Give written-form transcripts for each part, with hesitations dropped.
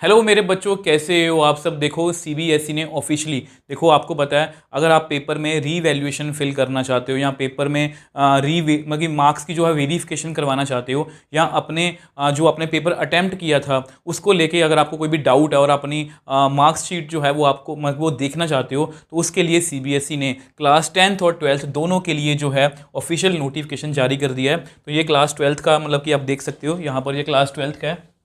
Hello मेरे बच्चों, कैसे हो आप सब। देखो सीबीएसई ने ऑफिशियली, देखो आपको पता है, अगर आप पेपर में रीवैल्यूएशन फिल करना चाहते हो या पेपर में मतलब मार्क्स की जो है वेरिफिकेशन करवाना चाहते हो या अपने जो आपने पेपर अटेम्प्ट किया था उसको लेके अगर आपको कोई भी डाउट है और अपनी मार्क्सशीट जो है वो आपको वो देखना चाहते हो, तो उसके लिए सीबीएसई ने क्लास 10th और 12th दोनों के लिए जो है ऑफिशियल नोटिफिकेशन जारी कर दिया है। तो ये क्लास 12th का मतलब कि आप देख सकते हो यहाँ पर, ये क्लास 12th का है।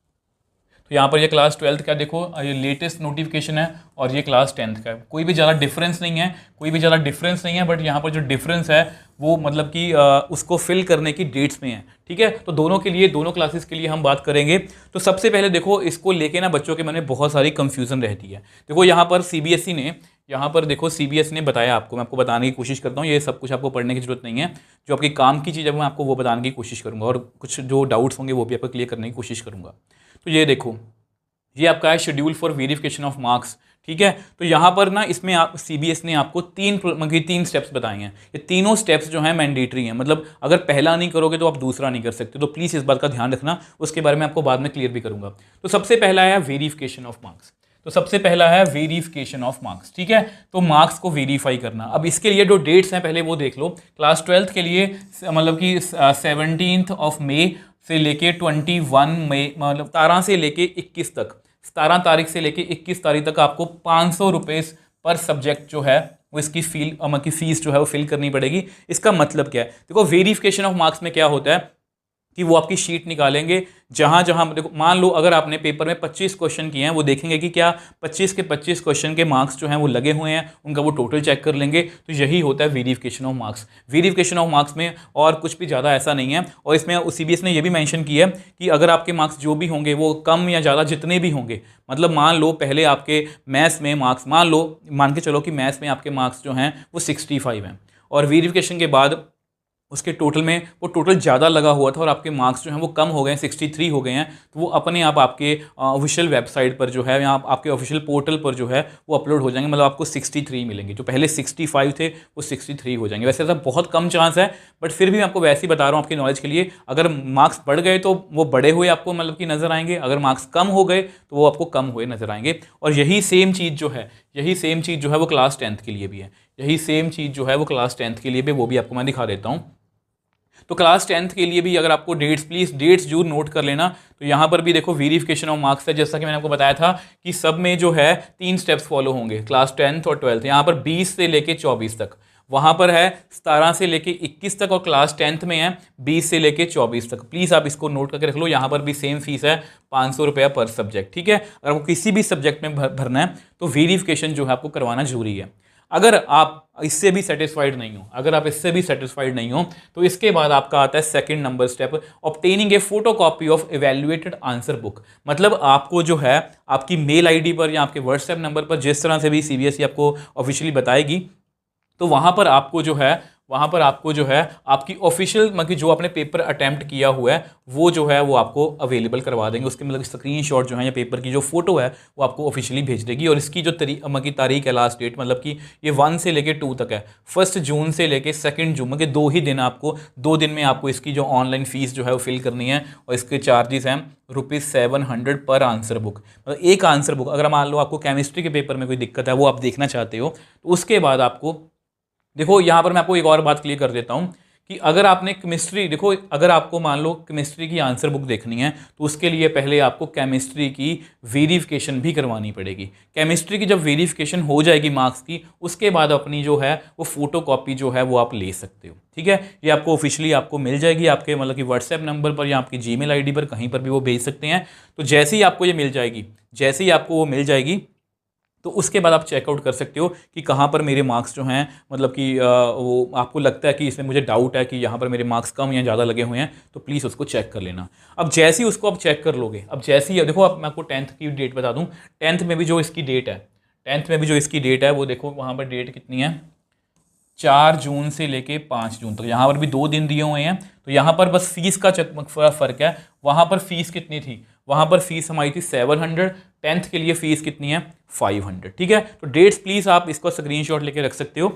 तो यहाँ पर ये क्लास 12th का देखो, ये लेटेस्ट नोटिफिकेशन है और ये क्लास 10th का है। कोई भी ज़्यादा डिफरेंस नहीं है, कोई भी ज़्यादा डिफरेंस नहीं है, बट यहाँ पर जो डिफरेंस है वो मतलब कि उसको फिल करने की डेट्स में है। ठीक है, तो दोनों के लिए, दोनों क्लासेस के लिए हम बात करेंगे। तो सबसे पहले देखो, इसको लेके ना बच्चों के मन में बहुत सारी कंफ्यूजन रहती है। देखो यहाँ पर सीबीएसई ने, यहाँ पर देखो सीबीएसई ने बताया आपको, मैं आपको बताने की कोशिश करता हूँ, ये सब कुछ आपको पढ़ने की जरूरत नहीं है। जो आपकी काम की चीज़ है मैं आपको वो बताने की कोशिश करूँगा और कुछ जो डाउट्स होंगे वो भी आपको क्लियर करने की कोशिश करूँगा। तो ये देखो, ये आपका है schedule for verification of marks. ठीक है, तो यहाँ पर ना इसमें आप सीबीएस ने आपको तीन स्टेप्स बताए हैं। ये तीनों स्टेप्स जो हैं मैंडेटरी हैं, मतलब अगर पहला नहीं करोगे तो आप दूसरा नहीं कर सकते। तो प्लीज़ इस बात का ध्यान रखना, उसके बारे में आपको बाद में क्लियर भी करूँगा। तो सबसे पहला है वेरिफिकेशन ऑफ मार्क्स। तो सबसे पहला है वेरिफिकेशन ऑफ मार्क्स। ठीक है, तो मार्क्स को वेरीफाई करना। अब इसके लिए जो डेट्स हैं पहले वो देख लो। क्लास 12th के लिए मतलब कि 17 से लेके 21 मई, मतलब 17 से लेके 21 तक, 17 तारीख से लेके 21 तारीख तक आपको 500 रुपये पर सब्जेक्ट जो है वो इसकी फीस जो है वो फिल करनी पड़ेगी। इसका मतलब क्या है, देखो वेरिफिकेशन ऑफ मार्क्स में क्या होता है कि वो आपकी शीट निकालेंगे। जहाँ जहाँ देखो, मान लो अगर आपने पेपर में 25 क्वेश्चन किए हैं, वो देखेंगे कि क्या 25 के 25 क्वेश्चन के मार्क्स जो हैं वो लगे हुए हैं, उनका वो टोटल चेक कर लेंगे। तो यही होता है verification of marks. Verification of marks में और कुछ भी ज़्यादा ऐसा नहीं है। और इसमें सीबीएसई ने ये भी मेंशन किया है कि अगर आपके मार्क्स जो भी होंगे वो कम या ज़्यादा जितने भी होंगे, मतलब मान लो पहले आपके मैथ्स में मार्क्स, मान के चलो कि मैथ्स में आपके मार्क्स जो हैं वो 65 हैं और वेरिफिकेशन के बाद उसके टोटल में वो टोटल ज़्यादा लगा हुआ था और आपके मार्क्स जो हैं वो कम हो गए हैं, 63 हो गए हैं, तो वो अपने आप आपके ऑफिशियल वेबसाइट पर जो है या आपके ऑफिशियल पोर्टल पर जो है वो अपलोड हो जाएंगे। मतलब आपको 63 मिलेंगे। जो पहले 65 थे वो 63 हो जाएंगे। वैसे ऐसा बहुत कम चांस है, बट फिर भी मैं आपको वैसे ही बता रहा हूँ आपकी नॉलेज के लिए। अगर मार्क्स बढ़ गए तो वो बढ़े हुए आपको मतलब कि नज़र आएंगे, अगर मार्क्स कम हो गए तो वो आपको कम हुए नज़र आएंगे। और यही सेम चीज़ जो है वो क्लास 10th के लिए भी है। यही सेम चीज़ जो है वो क्लास 10th के लिए भी, वो भी आपको मैं दिखा देता हूँ। तो क्लास 10th के लिए भी अगर आपको डेट्स, प्लीज़ डेट्स जरूर नोट कर लेना। तो यहाँ पर भी देखो वेरिफिकेशन ऑफ मार्क्स है, जैसा कि मैंने आपको बताया था कि सब में जो है 3 स्टेप्स फॉलो होंगे, क्लास 10th और 12th। यहाँ पर 20 से लेके 24 तक, वहाँ पर है 17 से लेके 21 तक, और क्लास 10th में है 20 से लेके 24 तक। प्लीज़ आप इसको नोट करके रख लो। यहाँ पर भी सेम फीस है, 500 रुपया पर सब्जेक्ट। ठीक है, अगर आपको किसी भी सब्जेक्ट में भरना है तो वेरिफिकेशन जो है आपको करवाना जरूरी है। अगर आप इससे भी सेटिस्फाइड नहीं हो, तो इसके बाद आपका आता है second number step, obtaining A photocopy of evaluated answer book. मतलब आपको जो है आपकी मेल आईडी पर या आपके व्हाट्सएप नंबर पर, जिस तरह से भी सीबीएसई आपको ऑफिशियली बताएगी, तो वहाँ पर आपको जो है आपकी ऑफिशियल मतलब जो आपने पेपर अटैम्प्ट किया हुआ है वो जो है वो आपको अवेलेबल करवा देंगे। उसके मतलब स्क्रीनशॉट जो है या पेपर की जो फोटो है वो आपको ऑफिशियली भेज देगी। और इसकी जो तारीख है, लास्ट डेट, मतलब कि ये 1 से लेके 2 तक है। 1 जून से लेके 2 जून, मतलब 2 दिन में आपको इसकी जो ऑनलाइन फीस जो है वो फिल करनी है। और इसके चार्जेस हैं ₹700 पर आंसर बुक। मतलब एक आंसर बुक, अगर मान लो आपको केमिस्ट्री के पेपर में कोई दिक्कत है वो आप देखना चाहते हो, तो उसके बाद आपको देखो, यहाँ पर मैं आपको एक और बात क्लियर कर देता हूँ कि अगर आपने केमिस्ट्री, देखो अगर आपको मान लो केमिस्ट्री की आंसर बुक देखनी है तो उसके लिए पहले आपको केमिस्ट्री की वेरिफिकेशन भी करवानी पड़ेगी। केमिस्ट्री की जब वेरिफिकेशन हो जाएगी मार्क्स की, उसके बाद अपनी जो है वो फोटो कॉपी जो है वो आप ले सकते हो। ठीक है, ये आपको ऑफिशियली आपको मिल जाएगी आपके मतलब कि व्हाट्सएप नंबर पर या आपकी जीमेल आईडी पर, कहीं पर भी वो भेज सकते हैं। तो जैसे ही आपको ये मिल जाएगी, जैसे ही आपको वो मिल जाएगी, तो उसके बाद आप चेकआउट कर सकते हो कि कहाँ पर मेरे मार्क्स जो हैं, मतलब कि वो आपको लगता है कि इसमें मुझे डाउट है कि यहाँ पर मेरे मार्क्स कम या ज़्यादा लगे हुए हैं, तो प्लीज़ उसको चेक कर लेना। अब जैसे ही उसको आप चेक कर लोगे, अब जैसे ही देखो, अब मैं आपको 10th की डेट बता दूँ। 10th में भी जो इसकी डेट है वो देखो, वहाँ पर डेट कितनी है, 4 जून से लेके 5 जून तक। यहाँ पर भी 2 दिन दिए हुए हैं। तो यहाँ पर बस फीस का फ़र्क है। वहाँ पर फीस कितनी थी, वहाँ पर फीस हमारी थी 700, 10th के लिए फीस कितनी है 500। ठीक है, तो डेट्स प्लीज़ आप इसको स्क्रीनशॉट लेके रख सकते हो।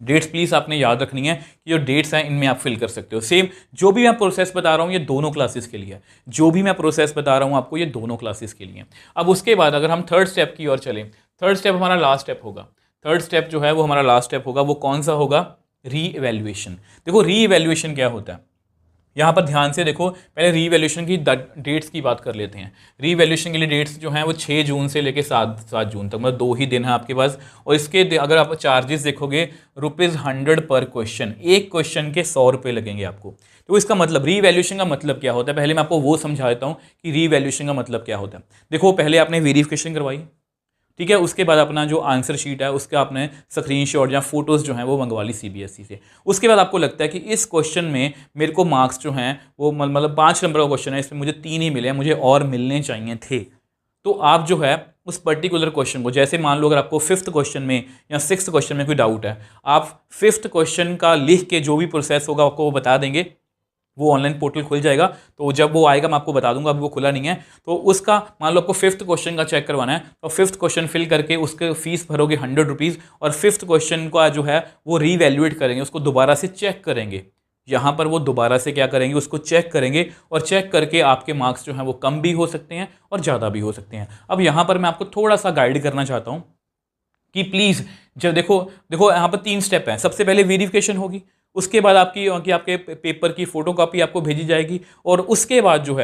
डेट्स प्लीज़ आपने याद रखनी है कि जो डेट्स हैं इनमें आप फिल कर सकते हो। सेम जो भी मैं प्रोसेस बता रहा हूँ ये दोनों क्लासेस के लिए है, जो भी मैं प्रोसेस बता रहा हूँ आपको ये दोनों क्लासेस के लिए। अब उसके बाद अगर हम थर्ड स्टेप की ओर चलें, थर्ड स्टेप हमारा लास्ट स्टेप होगा। थर्ड स्टेप जो है वो हमारा लास्ट स्टेप होगा, वो कौन सा होगा? री इवैल्यूएशन। देखो री इवैल्यूएशन क्या होता है, यहाँ पर ध्यान से देखो, पहले रीवैल्यूएशन की डेट्स की बात कर लेते हैं। रीवैल्यूएशन के लिए डेट्स जो हैं वो 6 जून से लेकर 7 जून तक, मतलब 2 ही दिन है आपके पास। और इसके अगर आप चार्जेस देखोगे ₹100 पर क्वेश्चन, एक क्वेश्चन के 100 रुपये लगेंगे आपको। तो इसका मतलब रीवैल्यूएशन का मतलब क्या होता है, पहले मैं आपको वो समझा देता हूँ कि रीवैल्यूएशन का मतलब क्या होता है। देखो पहले आपने वेरिफिकेशन करवाई, ठीक है, उसके बाद अपना जो आंसर शीट है उसका आपने स्क्रीनशॉट या फोटोज़ जो हैं वो मंगवा ली सीबीएसई से। उसके बाद आपको लगता है कि इस क्वेश्चन में मेरे को मार्क्स जो हैं वो मतलब 5 नंबर का क्वेश्चन है, इसमें मुझे 3 ही मिले हैं, मुझे और मिलने चाहिए थे। तो आप जो है उस पर्टिकुलर क्वेश्चन को, जैसे मान लो अगर आपको 5th क्वेश्चन में या 6th क्वेश्चन में कोई डाउट है, आप 5th क्वेश्चन का लिख के जो भी प्रोसेस होगा आपको वो बता देंगे, वो ऑनलाइन पोर्टल खुल जाएगा। तो जब वो आएगा मैं आपको बता दूंगा, अभी वो खुला नहीं है। तो उसका मान लो आपको 5th क्वेश्चन का चेक करवाना है, तो 5th क्वेश्चन फिल करके उसके फीस भरोगे ₹100, और 5th क्वेश्चन का जो है वो रीवैल्यूएट करेंगे, उसको दोबारा से चेक करेंगे। यहाँ पर वो दोबारा से क्या करेंगे, उसको चेक करेंगे, और चेक करके आपके मार्क्स जो हैं वो कम भी हो सकते हैं और ज़्यादा भी हो सकते हैं। अब यहाँ पर मैं आपको थोड़ा सा गाइड करना चाहता हूँ कि प्लीज़, जब देखो देखो यहाँ पर 3 स्टेप हैं। सबसे पहले वेरिफिकेशन होगी, उसके बाद आपके पेपर की फोटोकॉपी आपको भेजी जाएगी, और उसके बाद जो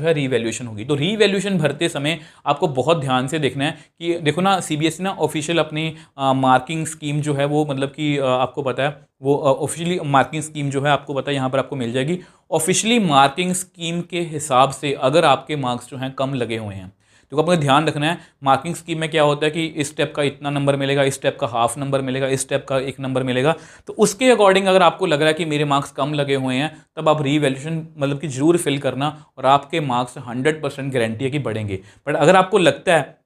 है रीवैल्यूएशन होगी। तो रीवैल्यूएशन भरते समय आपको बहुत ध्यान से देखना है कि देखो ना, सीबीएसई ना ऑफिशियल अपनी मार्किंग स्कीम जो है वो, मतलब कि आपको पता है वो ऑफिशियली मार्किंग स्कीम जो है आपको पता है यहाँ पर आपको मिल जाएगी। ऑफिशियली मार्किंग स्कीम के हिसाब से अगर आपके मार्क्स जो हैं कम लगे हुए हैं, तो आपको ध्यान रखना है मार्किंग स्कीम में क्या होता है कि इस स्टेप का इतना नंबर मिलेगा, इस स्टेप का हाफ नंबर मिलेगा, इस स्टेप का 1 नंबर मिलेगा। तो उसके अकॉर्डिंग अगर आपको लग रहा है कि मेरे मार्क्स कम लगे हुए हैं, तब आप रीवैल्यूएशन मतलब कि जरूर फिल करना, और आपके मार्क्स 100% गारंटी है कि बढ़ेंगे। बट अगर आपको लगता है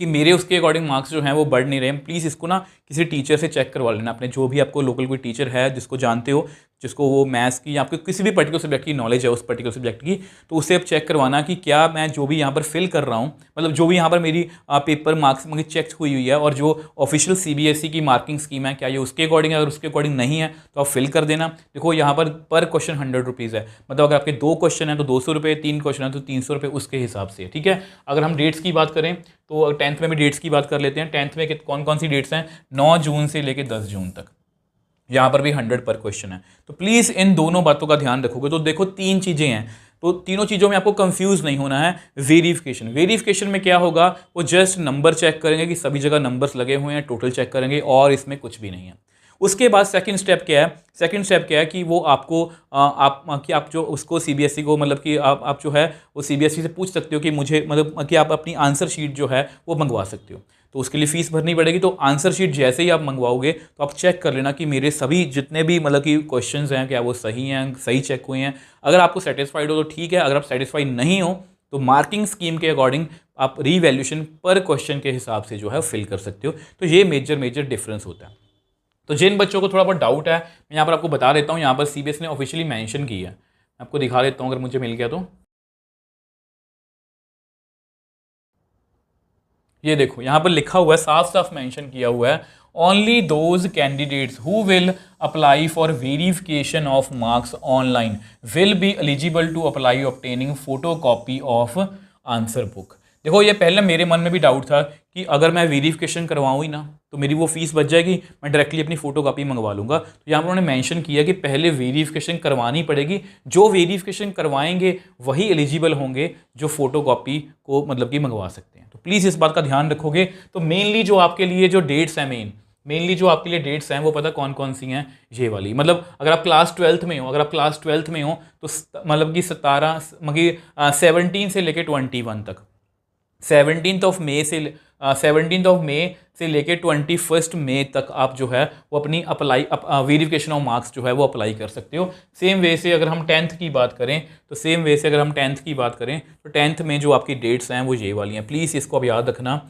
कि मेरे उसके अकॉर्डिंग मार्क्स जो हैं वो बढ़ नहीं रहे हैं, प्लीज़ इसको ना किसी टीचर से चेक करवा लेना, अपने जो भी आपको लोकल कोई टीचर है जिसको जानते हो, जिसको वो मैथ्स की या आपको किसी भी पर्टिकुलर सब्जेक्ट की नॉलेज है उस पर्टिकुलर सब्जेक्ट की, तो उससे आप चेक करवाना कि क्या मैं जो भी यहाँ पर फिल कर रहा हूँ, मतलब जो भी यहाँ पर मेरी पेपर मार्क्स मुझे चेक हुई है, और जो ऑफिशियल सीबीएसई की मार्किंग स्कीम है क्या ये उसके अकॉर्डिंग है। अगर उसके अकॉर्डिंग नहीं है तो आप फिल कर देना। देखो यहाँ पर क्वेश्चन ₹100 है, मतलब अगर आपके 2 क्वेश्चन हैं तो ₹200, 3 क्वेश्चन है तो ₹300, उसके हिसाब से, ठीक है। अगर हम डेट्स की बात करें तो 10th में भी डेट्स की बात कर लेते हैं। 10th में कौन कौन सी डेट्स हैं? 9 जून से लेकर 10 जून तक, यहाँ पर भी 100 पर क्वेश्चन है। तो प्लीज़ इन दोनों बातों का ध्यान रखोगे। तो देखो 3 चीज़ें हैं, तो तीनों चीज़ों में आपको कंफ्यूज नहीं होना है। वेरिफिकेशन में क्या होगा, वो जस्ट नंबर चेक करेंगे कि सभी जगह नंबर्स लगे हुए हैं, टोटल चेक करेंगे, और इसमें कुछ भी नहीं है। उसके बाद सेकंड स्टेप क्या है कि वो आपको आप जो उसको सीबीएसई को, मतलब कि आप जो है वो सीबीएसई से पूछ सकते हो कि मुझे, मतलब कि आप अपनी आंसर शीट जो है वो मंगवा सकते हो। तो उसके लिए फ़ीस भरनी पड़ेगी। तो आंसर शीट जैसे ही आप मंगवाओगे तो आप चेक कर लेना कि मेरे सभी जितने भी मतलब कि क्वेश्चंस हैं क्या वो सही हैं, सही चेक हुए हैं। अगर आपको सेटिस्फाइड हो तो ठीक है, अगर आप सेटिस्फाइड नहीं हो तो मार्किंग स्कीम के अकॉर्डिंग आप रीवैल्यूएशन पर क्वेश्चन के हिसाब से जो है फिल कर सकते हो। तो ये मेजर डिफरेंस होता है। तो जिन बच्चों को थोड़ा बहुत डाउट है, मैं यहाँ पर आपको बता देता हूँ, यहाँ पर सीबीएसई ने ऑफिशियली मेंशन की है, मैं आपको दिखा देता हूँ अगर मुझे मिल गया तो। ये देखो यहाँ पर लिखा हुआ है, साफ साफ मेंशन किया हुआ है, only those candidates who will apply for verification of marks online will be eligible to apply obtaining photocopy of answer book. देखो ये पहले मेरे मन में भी डाउट था कि अगर मैं वेरिफिकेशन करवाऊँ ही ना तो मेरी वो फीस बच जाएगी, मैं डायरेक्टली अपनी फोटो कॉपी मंगवा लूँगा। तो यहाँ पर उन्होंने मेंशन किया कि पहले वेरिफिकेशन करवानी पड़ेगी, जो वेरिफिकेशन करवाएंगे वही एलिजिबल होंगे जो फोटो कॉपी को मतलब कि मंगवा सकते हैं। तो प्लीज़ इस बात का ध्यान रखोगे। तो मेनली जो आपके लिए जो डेट्स हैं मेनली जो आपके लिए डेट्स हैं वो पता कौन कौन सी हैं, ये वाली। मतलब अगर आप क्लास 12th में हो तो मतलब कि 17 से लेकर 21 तक, 17th ऑफ मई से लेके 21 मई तक आप जो है वो अपनी वेरिफिकेशन ऑफ मार्क्स जो है वो अप्लाई कर सकते हो। सेम वे से अगर हम 10th की बात करें तो 10th में जो आपकी डेट्स हैं वो ये वाली हैं। प्लीज़ इसको अब याद रखना,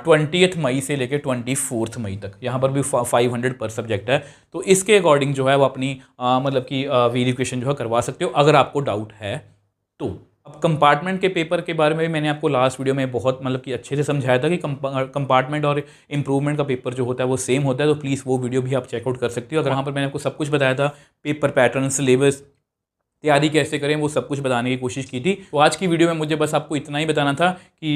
20 मई से लेकर 24 मई तक, यहाँ पर भी 500 पर सब्जेक्ट है। तो इसके अकॉर्डिंग जो है वो अपनी मतलब कि वेरिफिकेशन जो है करवा सकते हो अगर आपको डाउट है तो। अब कंपार्टमेंट के पेपर के बारे में भी मैंने आपको लास्ट वीडियो में बहुत मतलब कि अच्छे से समझाया था कि कंपार्टमेंट और इम्प्रूवमेंट का पेपर जो होता है वो सेम होता है, तो प्लीज़ वो वीडियो भी आप चेकआउट कर सकते हो। अगर वहाँ पर मैंने आपको सब कुछ बताया था, पेपर पैटर्न, सिलेबस, तैयारी कैसे करें, वो सब कुछ बताने की कोशिश की थी। तो आज की वीडियो में मुझे बस आपको इतना ही बताना था कि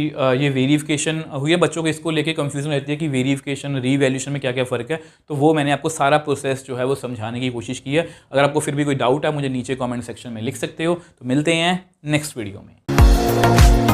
ये वेरिफिकेशन हुई है, बच्चों को इसको लेके कंफ्यूजन रहती है कि वेरिफिकेशन रीवैल्यूएशन में क्या क्या फ़र्क है, तो वो मैंने आपको सारा प्रोसेस जो है वो समझाने की कोशिश की है। अगर आपको फिर भी कोई डाउट है मुझे नीचे कमेंट सेक्शन में लिख सकते हो। तो मिलते हैं नेक्स्ट वीडियो में।